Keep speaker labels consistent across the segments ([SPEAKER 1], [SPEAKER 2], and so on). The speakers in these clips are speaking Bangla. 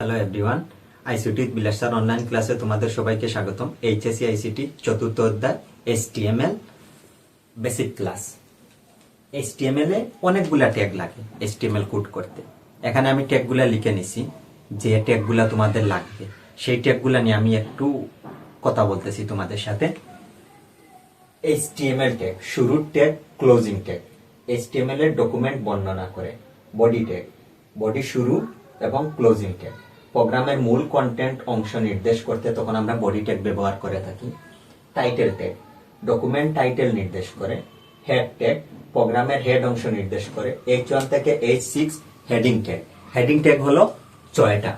[SPEAKER 1] হ্যালো এভরিওয়ান, আইসিটি বিলাসার অনলাইন ক্লাসে তোমাদের সবাইকে স্বাগতম। এইচএসসি আইসিটি চতুর্থ অধ্যায় HTML বেসিক ক্লাস। HTML এ অনেকগুলা ট্যাগ লাগে HTML কোড করতে। এখানে আমি ট্যাগগুলা লিখে নিছি, যে ট্যাগগুলা তোমাদের লাগবে সেই ট্যাগগুলা নিয়ে আমি একটু কথা বলতেছি তোমাদের সাথে। HTML ট্যাগ, শুরুর ট্যাগ, ক্লোজিং ট্যাগ। HTML এর ডকুমেন্ট বর্ণনা করে। বডি ট্যাগ, বডি শুরু এবং ক্লোজিং ট্যাগ। প্রোগ্রামের মূল কন্টেন্ট অংশ নির্দেশ করতে তখন আমরা বডি ট্যাগ ব্যবহার করে থাকি। টাইটেল ট্যাগ, ডকুমেন্ট টাইটেল নির্দেশ করে। হেড ট্যাগ, প্রোগ্রামের হেড অংশ নির্দেশ করে। H1 থেকে H6 heading tag. Heading tag হলো 6টা।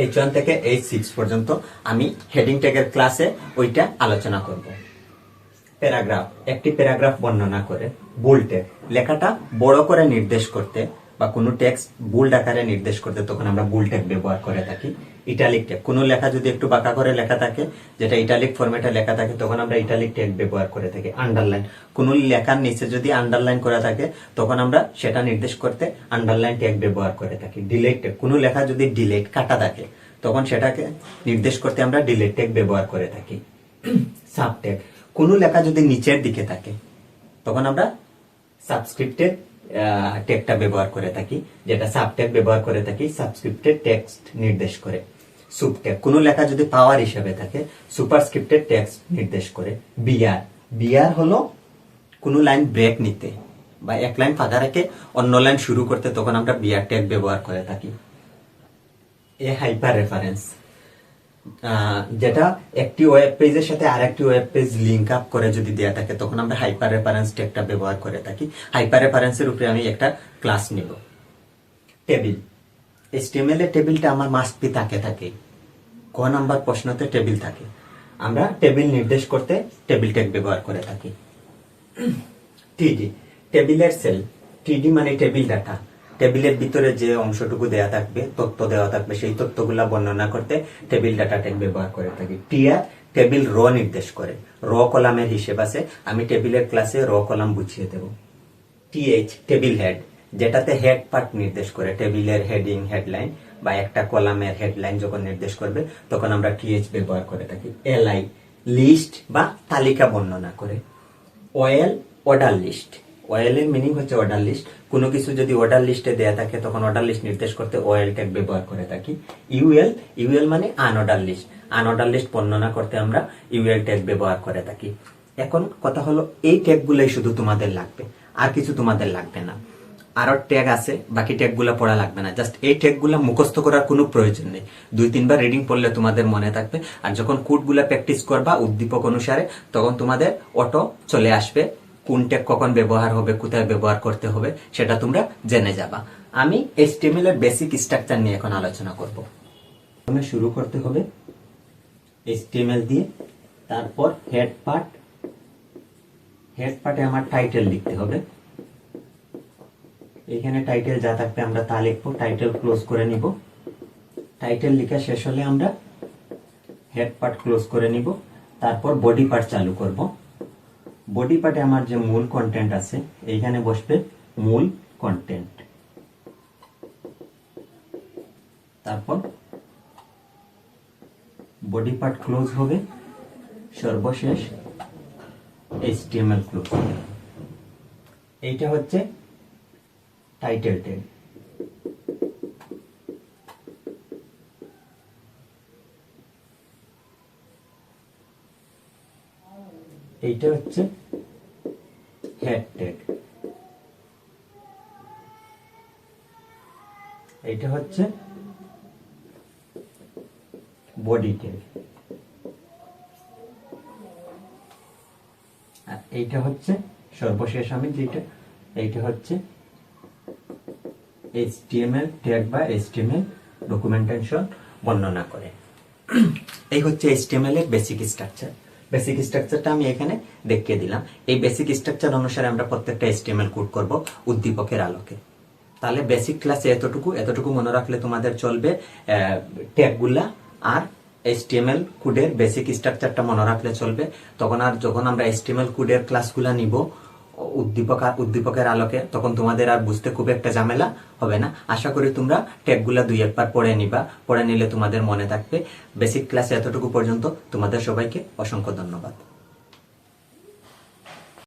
[SPEAKER 1] H1 থেকে H6 পর্যন্ত আমি হেডিং ট্যাগের ক্লাসে ওইটা আলোচনা করব। প্যারাগ্রাফ, একটি প্যারাগ্রাফ বর্ণনা করে। বোল্ড ট্যাগ, লেখাটা বড় করে নির্দেশ করতে বা কোনো টেক্সট বোল্ড আকারে নির্দেশ করতে তখন আমরা বোল্ড ট্যাগ ব্যবহার করে থাকি। ইটালিক ট্যাগ, কোনো লেখা যদি একটু বাঁকা করে লেখা থাকে, যেটা ইটালিক ফরম্যাটে লেখা থাকে, তখন আমরা ইটালিক ট্যাগ ব্যবহার করে থাকি। আন্ডারলাইন, কোনো লেখার নিচে যদি আন্ডারলাইন করা থাকে তখন আমরা সেটা নির্দেশ করতে আন্ডারলাইন ট্যাগ ব্যবহার করে থাকি। ডিলেট ট্যাগ, কোনো লেখা যদি ডিলেট কাটা থাকে তখন সেটাকে নির্দেশ করতে আমরা ডিলেট ট্যাগ ব্যবহার করে থাকি। সাব ট্যাগ, কোনো লেখা যদি নিচের দিকে থাকে তখন আমরা সাবস্ক্রিপ্টেড ট্যাগটা ব্যবহার করে থাকি, যেটা সাব ট্যাগ ব্যবহার করে থাকি সাবস্ক্রিপ্টেড টেক্সট নির্দেশ করে। সুপ ট্যাগ, কোনো লেখা যদি পাওয়ার হিসেবে থাকে সুপারস্ক্রিপ্টেড টেক্সট নির্দেশ করে। বিআর, বিআর হলো কোনো লাইন ব্রেক নিতে বা এক লাইন ফাঁকা রেখে অন্য লাইন শুরু করতে তখন আমরা বিআর ট্যাগ ব্যবহার করে থাকি। এ হাইপার রেফারেন্স, যেটা একটি ওয়েব পেজের সাথে আরেকটি ওয়েব পেজ লিংক আপ করে যদি দেয়া থাকে তখন আমরা হাইপার রেফারেন্স ট্যাগটা ব্যবহার করে থাকি। হাইপার রেফারেন্সের উপরে আমি একটা ক্লাস নিব। টেবিল, HTML এর টেবিলটা আমার মাস্ট বি থাকে। ক নাম্বার প্রশ্নতে টেবিল থাকে, আমরা টেবিল নির্দেশ করতে টেবিল ট্যাগ ব্যবহার করে থাকি। টিডি, টেবিলের সেল। টিডি মানে টেবিল ডাটা। টেবিলের ভিতরে যে অংশটুকু দেয়া থাকবে, তথ্য দেওয়া থাকবে, সেই তথ্যগুলা বর্ণনা করতে টেবিল ডাটা ট্যাগ ব্যবহার করে থাকি। টিআর, টেবিল র নির্দেশ করে। র কলামের হিসেব আছে, আমি টেবিলের ক্লাসে র কলাম বুঝিয়ে দেব। টিএইচ, টেবিল হেড, যেটাতে হেড পার্ট নির্দেশ করে। টেবিলের হেডিং, হেডলাইন বা একটা কলামের হেডলাইন যখন নির্দেশ করবে তখন আমরা টিএইচ ব্যবহার করে থাকি। এলআই, লিস্ট বা তালিকা বর্ণনা করে। OL, order list. ওএল এর মিনিং হচ্ছে অর্ডার লিস্ট। কোনো কিছু যদি অর্ডার লিস্টে দেয়া থাকে তখন অর্ডার লিস্ট নির্দেশ করতে ওএল ট্যাগ ব্যবহার করে থাকি। ইউএল, ইউএল মানে আনঅর্ডার লিস্ট। আনঅর্ডার লিস্ট বর্ণনা করতে আমরা ইউএল ট্যাগ ব্যবহার করে থাকি। এখন কথা হলো, এই ট্যাগগুলোই শুধু তোমাদের লাগবে, আর কিছু তোমাদের লাগবে না। আরো ট্যাগ আছে, বাকি ট্যাগগুলো পড়া লাগবে না। জাস্ট এই ট্যাগগুলো মুখস্থ করার কোনো প্রয়োজন নেই। 2-3 বার রিডিং পড়লে তোমাদের মনে থাকবে। আর যখন কোডগুলা প্র্যাকটিস করবা উদ্দীপক অনুসারে তখন তোমাদের অটো চলে আসবে। কোন ট্যাগ কখন ব্যবহার হবে, কোথায় ব্যবহার করতে হবে সেটা তোমরা জেনে যাবা। আমি HTML এর বেসিক স্ট্রাকচার নিয়ে এখন আলোচনা করব। প্রথমে শুরু করতে হবে HTML দিয়ে, তারপর হেড পার্ট। হেড পার্টে আমার টাইটেল লিখতে হবে। এখানে টাইটেল যা থাকবে আমরা তা লিখবো। টাইটেল ক্লোজ করে নিব। টাইটেল লেখা শেষ হলে আমরা হেড পার্ট ক্লোজ করে নিব। তারপর বডি পার্ট চালু করব। বডি পার্টে আমার যে মূল কন্টেন্ট আছে এইখানে বসবে মূল কন্টেন্ট। তারপর বডি পার্ট ক্লোজ হবে, সর্বশেষ HTML ক্লোজ হবে। এইটা হচ্ছে টাইটেল ট্যাগ। এইটা হচ্ছে হেড ট্যাগ। এইটা হচ্ছে বডি ট্যাগ। আর এইটা হচ্ছে সর্বশেষ আমি যেটা, এইটা হচ্ছে HTML ট্যাগ বা HTML ডকুমেন্টেশন বর্ণনা করে। এই হচ্ছে HTML এর বেসিক স্ট্রাকচার। বেসিক স্ট্রাকচারটা আমি এখানে দেখিয়ে দিলাম। এই বেসিক স্ট্রাকচার অনুসারে আমরা প্রত্যেকটা HTML কোড করব উদ্দীপকের আলোকে। তাহলে বেসিক ক্লাসে এতটুকু মনে রাখলে তোমাদের চলবে। ট্যাগগুলা আর HTML কোডের বেসিক স্ট্রাকচারটা মনে রাখলে চলবে। তখন আর যখন আমরা HTML কোডের ক্লাসগুলা নিব উদ্দীপকের আলোকে, তখন তোমাদের আর বুঝতে খুব একটা ঝামেলা হবে না। আশা করি তোমরা ট্যাগগুলা 2-1 বার পড়ে নিবা, পড়ে নিলে তোমাদের মনে থাকবে। বেসিক ক্লাসে এতটুকু পর্যন্ত। তোমাদের সবাইকে অসংখ্য ধন্যবাদ।